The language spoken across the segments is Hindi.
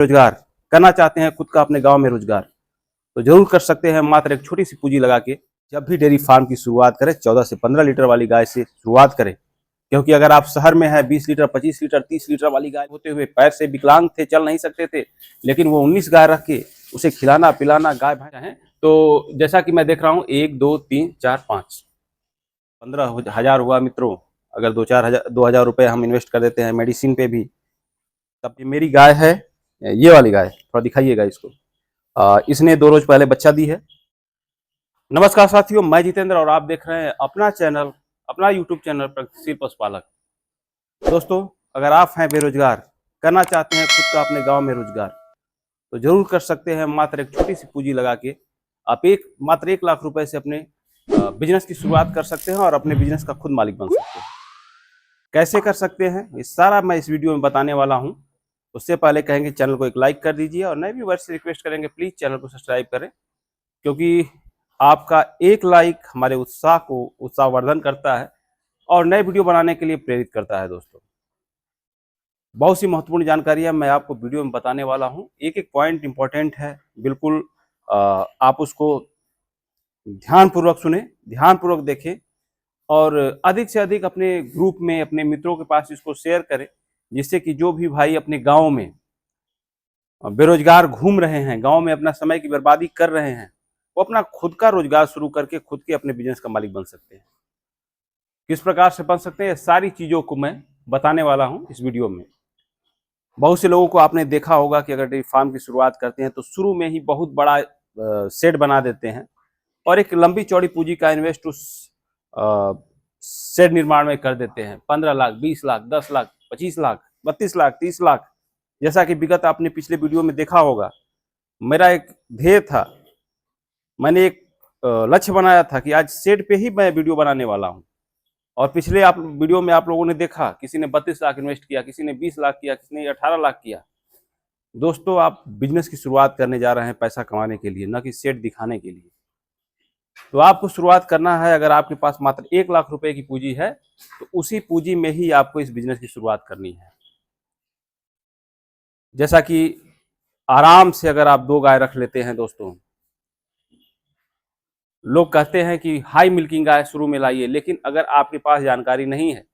रोजगार करना चाहते हैं, खुद का अपने गांव में रोजगार, तो जरूर कर सकते हैं। मात्र एक छोटी सी पूंजी लगा के जब भी डेयरी फार्म की शुरुआत करें 14 से 15 लीटर वाली गाय से शुरुआत करें। क्योंकि अगर आप शहर में है 20 लीटर 25 लीटर 30 लीटर वाली गाय होते हुए पैर से विकलांग थे, चल नहीं सकते थे, लेकिन वो 19 गाय रख के उसे खिलाना पिलाना गाय भैंस है। तो जैसा कि मैं देख रहा हूँ 1 2 3 4 5 15,000 हुआ मित्रों। अगर 2,000 रुपये हम इन्वेस्ट कर देते हैं मेडिसिन पे भी, तब ये मेरी गाय है, ये वाली गाय, थोड़ा दिखाइएगा इसको। इसने 2 रोज पहले बच्चा दी है। नमस्कार साथियों, मैं जितेंद्र और आप देख रहे हैं अपना चैनल, अपना यूट्यूब चैनल प्रगतिशील पशुपालक। दोस्तों, अगर आप हैं बेरोजगार, करना चाहते हैं खुद का अपने गांव में रोजगार, तो जरूर कर सकते हैं। मात्र एक छोटी सी पूंजी लगा के आप मात्र 1 लाख रुपए से अपने बिजनेस की शुरुआत कर सकते हैं और अपने बिजनेस का खुद मालिक बन सकते हैं। कैसे कर सकते हैं ये सारा मैं इस वीडियो में बताने वाला हूं। उससे पहले कहेंगे चैनल को एक लाइक कर दीजिए और नए व्यूअर्स से रिक्वेस्ट करेंगे प्लीज चैनल को सब्सक्राइब करें, क्योंकि आपका एक लाइक हमारे उत्साह को उत्साहवर्धन करता है और नए वीडियो बनाने के लिए प्रेरित करता है। दोस्तों, बहुत सी महत्वपूर्ण जानकारियां मैं आपको वीडियो में बताने वाला हूं। एक एक पॉइंट इंपॉर्टेंट है, बिल्कुल आप उसको ध्यानपूर्वक सुने, ध्यानपूर्वक देखें और अधिक से अधिक अपने ग्रुप में अपने मित्रों के पास इसको शेयर करें, जिससे कि जो भी भाई अपने गांव में बेरोजगार घूम रहे हैं, गांव में अपना समय की बर्बादी कर रहे हैं, वो अपना खुद का रोजगार शुरू करके खुद के अपने बिजनेस का मालिक बन सकते हैं। किस प्रकार से बन सकते हैं, सारी चीजों को मैं बताने वाला हूं इस वीडियो में। बहुत से लोगों को आपने देखा होगा कि अगर डेयरी फार्म की शुरुआत करते हैं तो शुरू में ही बहुत बड़ा शेड बना देते हैं और एक लंबी चौड़ी पूंजी का इन्वेस्ट उस शेड निर्माण में कर देते हैं। 15 लाख 20 लाख 10 लाख 25 लाख 32 लाख 30 लाख, जैसा कि विगत आपने पिछले वीडियो में देखा होगा। मेरा एक ध्येय था, मैंने एक लक्ष्य बनाया था कि आज शेड पे ही मैं वीडियो बनाने वाला हूं। और पिछले आप वीडियो में आप लोगों ने देखा, किसी ने 32 लाख इन्वेस्ट किया, किसी ने 20 लाख किया, किसी ने 18 लाख किया। दोस्तों, आप बिजनेस की शुरुआत करने जा रहे हैं पैसा कमाने के लिए, न कि शेड दिखाने के लिए। तो आपको शुरुआत करना है, अगर आपके पास मात्र 1 लाख रुपए की पूंजी है तो उसी पूंजी में ही आपको इस बिजनेस की शुरुआत करनी है। जैसा कि आराम से अगर आप 2 गाय रख लेते हैं, दोस्तों, लोग कहते हैं कि हाई मिल्किंग गाय शुरू में लाइए, लेकिन अगर आपके पास जानकारी नहीं है,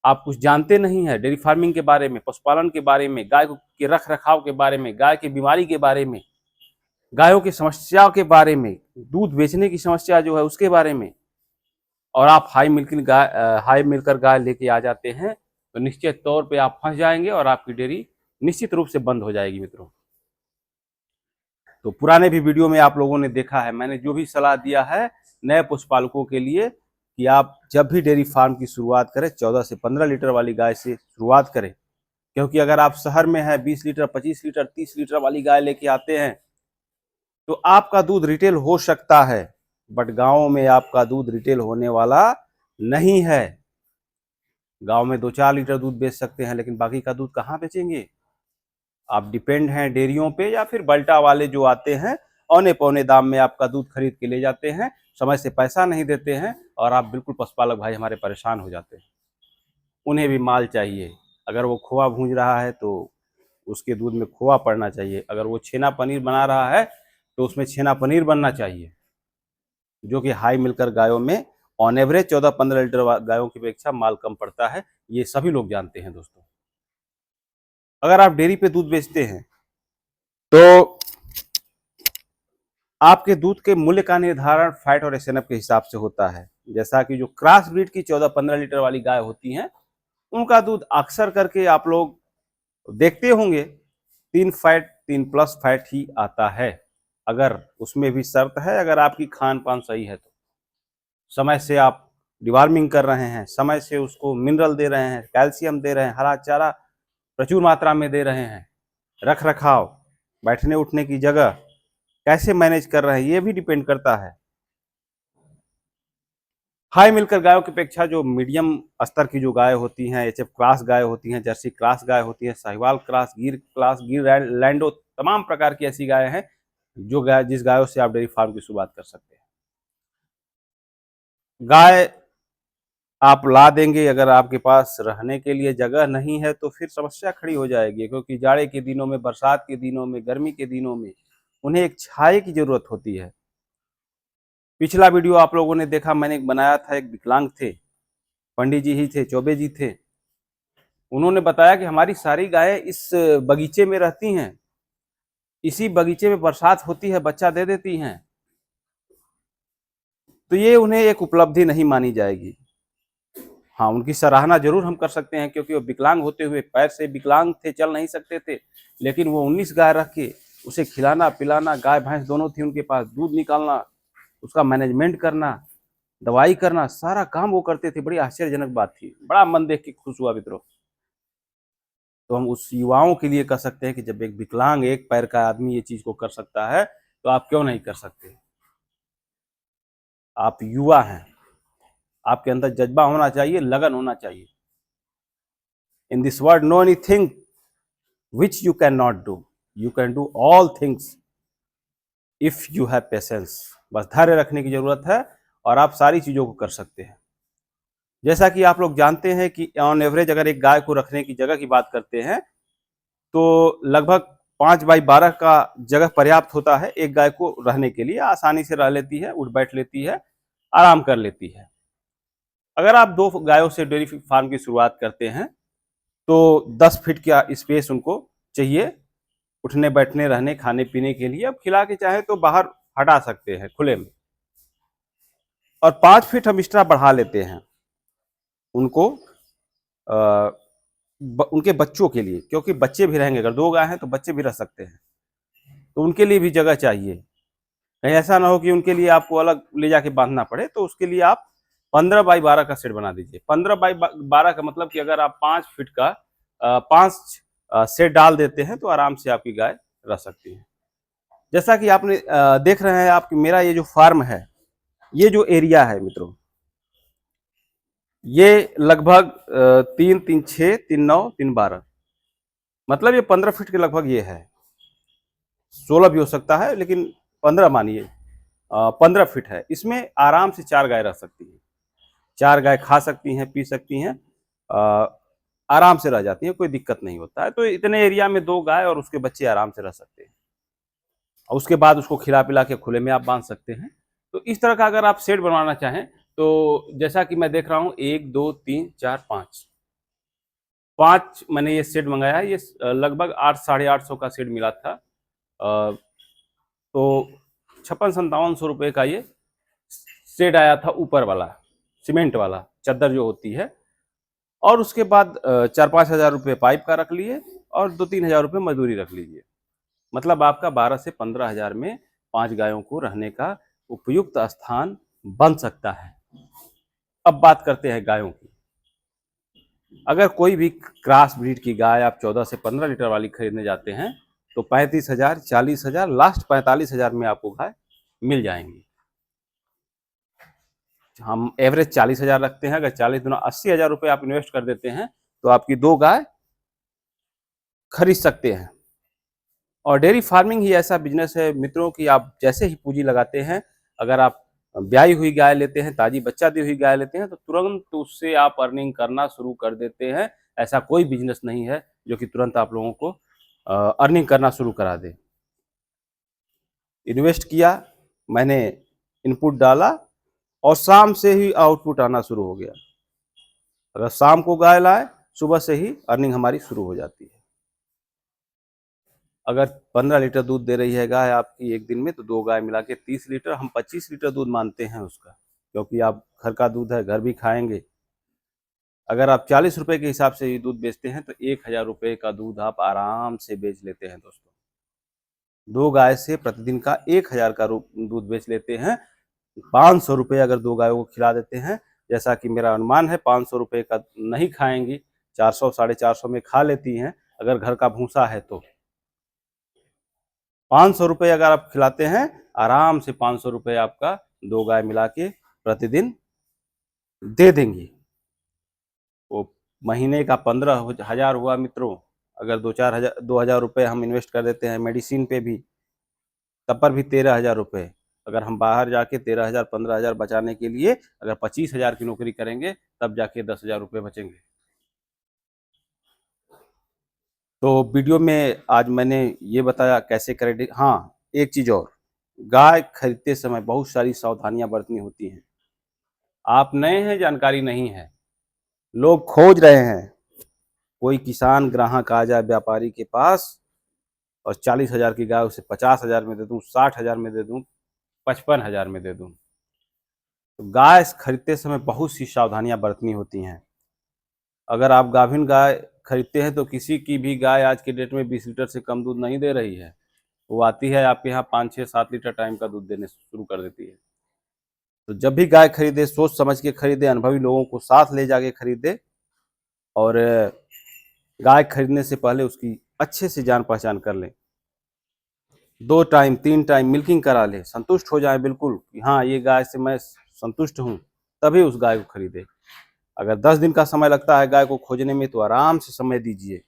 आप कुछ जानते नहीं है डेयरी फार्मिंग के बारे में, पशुपालन के बारे में, गाय के रख रखाव के बारे में, गाय की बीमारी के बारे में, गायों की समस्याओं के बारे में, दूध बेचने की समस्या जो है उसके बारे में, और आप हाई मिलकर गाय लेके आ जाते हैं, तो निश्चित तौर पे आप फंस जाएंगे और आपकी डेयरी निश्चित रूप से बंद हो जाएगी मित्रों। तो पुराने भी वीडियो में आप लोगों ने देखा है, मैंने जो भी सलाह दिया है नए पशुपालकों के लिए कि आप जब भी डेयरी फार्म की शुरुआत करें 14 से 15 लीटर वाली गाय से शुरुआत करें। क्योंकि अगर आप शहर में है 20 लीटर 25 लीटर 30 लीटर वाली गाय लेके आते हैं तो आपका दूध रिटेल हो सकता है, बट गाँव में आपका दूध रिटेल होने वाला नहीं है। गाँव में 2-4 लीटर दूध बेच सकते हैं, लेकिन बाकी का दूध कहाँ बेचेंगे? आप डिपेंड हैं डेयरियों पे, या फिर बल्टा वाले जो आते हैं औने पौने दाम में आपका दूध खरीद के ले जाते हैं, समय से पैसा नहीं देते हैं और आप बिल्कुल पशुपालक भाई हमारे परेशान हो जाते हैं। उन्हें भी माल चाहिए, अगर वो खोआ भूंज रहा है तो उसके दूध में खोआ पड़ना चाहिए, अगर वो छेना पनीर बना रहा है तो उसमें छेना पनीर बनना चाहिए, जो कि हाई मिलकर गायों में ऑन एवरेज 14-15 लीटर गायों की अपेक्षा माल कम पड़ता है, ये सभी लोग जानते हैं। दोस्तों, अगर आप डेयरी पे दूध बेचते हैं तो आपके दूध के मूल्य का निर्धारण फैट और एसएनएफ के हिसाब से होता है। जैसा कि जो क्रॉस ब्रीड की 14-15 लीटर वाली गाय होती हैं, उनका दूध अक्सर करके आप लोग देखते होंगे 3 फैट ही आता है। अगर उसमें भी शर्त है, अगर आपकी खान पान सही है तो समय से आप डिवार्मिंग कर रहे हैं, समय से उसको मिनरल दे रहे हैं, कैल्शियम दे रहे हैं, हरा चारा प्रचुर मात्रा में दे रहे हैं, रख रखाव, बैठने उठने की जगह कैसे मैनेज कर रहे हैं, ये भी डिपेंड करता है। हाई मिलकर गायों की अपेक्षा जो मीडियम स्तर की जो गाय होती हैं, एचएफ क्लास गाय होती हैं, जर्सी क्लास गाय होती है, साहिवाल क्लास, गिर लैंडो, तमाम प्रकार की ऐसी गाय हैं जिस गायों से आप डेयरी फार्म की शुरुआत कर सकते हैं। गाय आप ला देंगे, अगर आपके पास रहने के लिए जगह नहीं है तो फिर समस्या खड़ी हो जाएगी, क्योंकि जाड़े के दिनों में, बरसात के दिनों में, गर्मी के दिनों में उन्हें एक छाये की जरूरत होती है। पिछला वीडियो आप लोगों ने देखा, मैंने बनाया था, एक विकलांग थे, पंडित जी ही थे, चौबे जी थे। उन्होंने बताया कि हमारी सारी गायें इस बगीचे में रहती हैं, इसी बगीचे में बरसात होती है, बच्चा दे देती हैं। तो ये उन्हें एक उपलब्धि नहीं मानी जाएगी। हाँ, उनकी सराहना जरूर हम कर सकते हैं, क्योंकि वो विकलांग होते हुए, पैर से विकलांग थे, चल नहीं सकते थे, लेकिन वो 19 गाय रख के उसे खिलाना पिलाना, गाय भैंस दोनों थी उनके पास, दूध निकालना, उसका मैनेजमेंट करना, दवाई करना, सारा काम वो करते थे। बड़ी आश्चर्यजनक बात थी, बड़ा मन देख के खुश हुआ मित्रों। तो हम उस युवाओं के लिए कह सकते हैं कि जब एक विकलांग, एक पैर का आदमी ये चीज को कर सकता है, तो आप क्यों नहीं कर सकते। आप युवा हैं, आपके अंदर जज्बा होना चाहिए, लगन होना चाहिए। In this world know anything which you cannot do, you can do all things if you have patience। बस धैर्य रखने की जरूरत है और आप सारी चीजों को कर सकते हैं। जैसा कि आप लोग जानते हैं कि ऑन एवरेज अगर एक गाय को रखने की जगह की बात करते हैं तो लगभग 5x12 का जगह पर्याप्त होता है एक गाय को रहने के लिए। आसानी से रह लेती है, उठ बैठ लेती है, आराम कर लेती है। अगर आप 2 गायों से डेयरी फार्म की शुरुआत करते हैं तो 10 फीट का स्पेस उनको चाहिए उठने बैठने, रहने, खाने पीने के लिए। अब खिला के चाहे तो बाहर हटा सकते हैं खुले में, और 5 फीट हम एक्स्ट्रा बढ़ा लेते हैं उनको उनके बच्चों के लिए, क्योंकि बच्चे भी रहेंगे। अगर 2 गाय हैं तो बच्चे भी रह सकते हैं, तो उनके लिए भी जगह चाहिए। कहीं ऐसा ना हो कि उनके लिए आपको अलग ले जाके बांधना पड़े, तो उसके लिए आप 15x12 का सेट बना दीजिए। 15x12 का मतलब कि अगर आप 5 फीट का 5 सेट डाल देते हैं तो आराम से आपकी गाय रह सकती है। जैसा कि आपने देख रहे हैं आप कि मेरा ये जो फार्म है, ये जो एरिया है मित्रों, ये लगभग 3 3 6 3 9 3 12, मतलब ये 15 फीट के लगभग ये है। 16 भी हो सकता है, लेकिन 15 मानिए, 15 फीट है। इसमें आराम से 4 गाय रह सकती हैं। 4 गाय खा सकती हैं, पी सकती हैं, आराम से रह जाती हैं, कोई दिक्कत नहीं होता है। तो इतने एरिया में 2 गाय और उसके बच्चे आराम से रह सकते हैं, और उसके बाद उसको खिला पिला के खुले में आप बांध सकते हैं। तो इस तरह का अगर आप सेट बनवाना चाहें तो जैसा कि मैं देख रहा हूँ 1 2 3 4 5 मैंने ये सेट मंगाया है। ये लगभग 8 850 का सेट मिला था। तो 56-57 रुपये का ये सेट आया था, ऊपर वाला सीमेंट वाला चद्दर जो होती है। और उसके बाद 4-5 हज़ार रुपये पाइप का रख लिए और 2-3 हज़ार रुपये मजदूरी रख लीजिए। मतलब आपका 12 से 15 हज़ार में 5 गायों को रहने का उपयुक्त स्थान बन सकता है। अब बात करते हैं गायों की। अगर कोई भी क्रॉस ब्रीड की गाय आप 14 से 15 लीटर वाली खरीदने जाते हैं तो 35,000, 40,000, लास्ट 45,000 में आपको गाय मिल जाएंगी। हम एवरेज 40,000 रखते हैं। अगर 40 दुना 80,000 रुपये आप इन्वेस्ट कर देते हैं तो आपकी 2 गाय खरीद सकते हैं। और डेयरी फार्मिंग ही ऐसा बिजनेस है मित्रों कि आप जैसे ही पूंजी लगाते हैं, अगर आप ब्याई हुई गाय लेते हैं, ताजी बच्चा दी हुई गाय लेते हैं, तो तुरंत उससे आप अर्निंग करना शुरू कर देते हैं। ऐसा कोई बिजनेस नहीं है जो कि तुरंत आप लोगों को अर्निंग करना शुरू करा दे। इन्वेस्ट किया, मैंने इनपुट डाला और शाम से ही आउटपुट आना शुरू हो गया। अगर शाम को गाय लाए, सुबह से ही अर्निंग हमारी शुरू हो जाती है। अगर 15 लीटर दूध दे रही है गाय आपकी एक दिन में, तो 2 गाय मिला के 30 लीटर, हम 25 लीटर दूध मानते हैं उसका, क्योंकि आप घर का दूध है, घर भी खाएंगे। अगर आप 40 रुपए के हिसाब से दूध बेचते हैं तो 1,000 रुपये का दूध आप आराम से बेच लेते हैं दोस्तों। 2 गाय से प्रतिदिन का 1,000 का दूध बेच लेते हैं। 500 रुपये अगर 2 गायों को खिला देते हैं, जैसा कि मेरा अनुमान है 500 रुपये का नहीं खाएंगी, 400 450 में खा लेती हैं अगर घर का भूसा है तो। 500 रुपये अगर आप खिलाते हैं, आराम से 500 रुपये आपका 2 गाय मिला के प्रतिदिन दे देंगी। वो महीने का 15,000 हुआ मित्रों। अगर 2-4 हज़ार 2,000 रुपये हम इन्वेस्ट कर देते हैं मेडिसिन पे भी, तब पर भी 13,000 रुपये। अगर हम बाहर जाके 13,000 15,000 बचाने के लिए अगर 25,000 की नौकरी करेंगे तब जाके 10,000 रुपये बचेंगे। तो वीडियो में आज मैंने ये बताया कैसे करें। हाँ, एक चीज़ और, गाय खरीदते समय बहुत सारी सावधानियां बरतनी होती हैं। आप नए हैं, जानकारी नहीं है, लोग खोज रहे हैं। कोई किसान ग्राहक आ जाए व्यापारी के पास और 40,000 की गाय उसे 50,000 में दे दूं, 60,000 में दे दूं, 55,000 में दे दूं। तो गाय खरीदते समय बहुत सी सावधानियां बरतनी होती हैं। अगर आप गाभिन गाय खरीदते हैं तो किसी की भी गाय आज के डेट में 20 लीटर से कम दूध नहीं दे रही है। वो आती है आपके यहाँ 5, 6, 7 लीटर टाइम का दूध देने शुरू कर देती है। तो जब भी गाय खरीदे सोच समझ के खरीदे, अनुभवी लोगों को साथ ले जाके खरीदे और गाय खरीदने से पहले उसकी अच्छे से जान पहचान कर लें। 2 टाइम 3 टाइम मिल्किंग करा लें, संतुष्ट हो जाए बिल्कुल कि हाँ ये गाय से मैं संतुष्ट हूँ, तभी उस गाय को खरीदे। अगर 10 दिन का समय लगता है गाय को खोजने में तो आराम से समय दीजिए,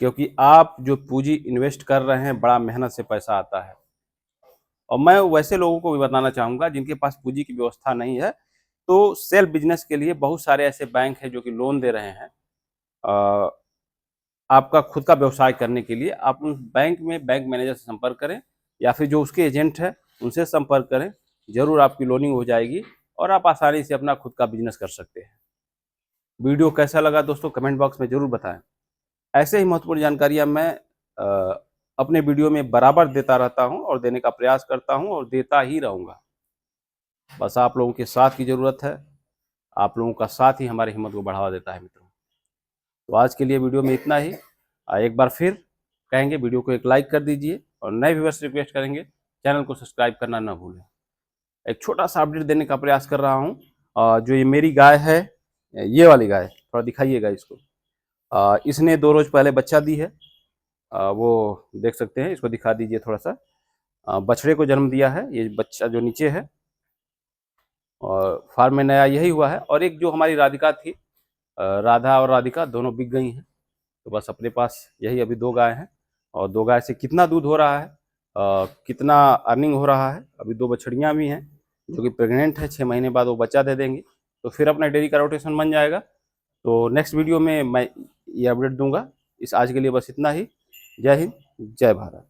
क्योंकि आप जो पूंजी इन्वेस्ट कर रहे हैं बड़ा मेहनत से पैसा आता है। और मैं वैसे लोगों को भी बताना चाहूँगा जिनके पास पूंजी की व्यवस्था नहीं है, तो सेल्फ बिजनेस के लिए बहुत सारे ऐसे बैंक हैं जो कि लोन दे रहे हैं। आपका खुद का व्यवसाय करने के लिए आप उस बैंक में बैंक मैनेजर से संपर्क करें या फिर जो उसके एजेंट है उनसे संपर्क करें। जरूर आपकी लोनिंग हो जाएगी और आप आसानी से अपना खुद का बिजनेस कर सकते हैं। वीडियो कैसा लगा दोस्तों कमेंट बॉक्स में जरूर बताएं। ऐसे ही महत्वपूर्ण जानकारियां मैं अपने वीडियो में बराबर देता रहता हूं और देने का प्रयास करता हूं और देता ही रहूंगा। बस आप लोगों के साथ की जरूरत है। आप लोगों का साथ ही हमारी हिम्मत को बढ़ावा देता है मित्रों। तो आज के लिए वीडियो में इतना ही। एक बार फिर कहेंगे वीडियो को एक लाइक कर दीजिए और नए व्यूअर्स से रिक्वेस्ट करेंगे चैनल को सब्सक्राइब करना ना भूलें। एक छोटा सा अपडेट देने का प्रयास कर रहा हूँ। जो ये मेरी गाय है, ये वाली गाय, थोड़ा दिखाइएगा इसको। इसने 2 रोज पहले बच्चा दी है। वो देख सकते हैं, इसको दिखा दीजिए थोड़ा सा। बछड़े को जन्म दिया है, ये बच्चा जो नीचे है। और फार्म में नया यही हुआ है। और एक जो हमारी राधिका थी, राधा और राधिका दोनों बिक गई हैं। तो बस अपने पास यही अभी 2 गाय हैं। और 2 गाय से कितना दूध हो रहा है, कितना अर्निंग हो रहा है। अभी 2 बछड़ियाँ भी हैं जो कि प्रेग्नेंट है, 6 महीने बाद वो बच्चा दे देंगी। तो फिर अपना डेयरी का रोटेशन बन जाएगा। तो नेक्स्ट वीडियो में मैं ये अपडेट दूंगा। इस आज के लिए बस इतना ही। जय हिंद, जय भारत।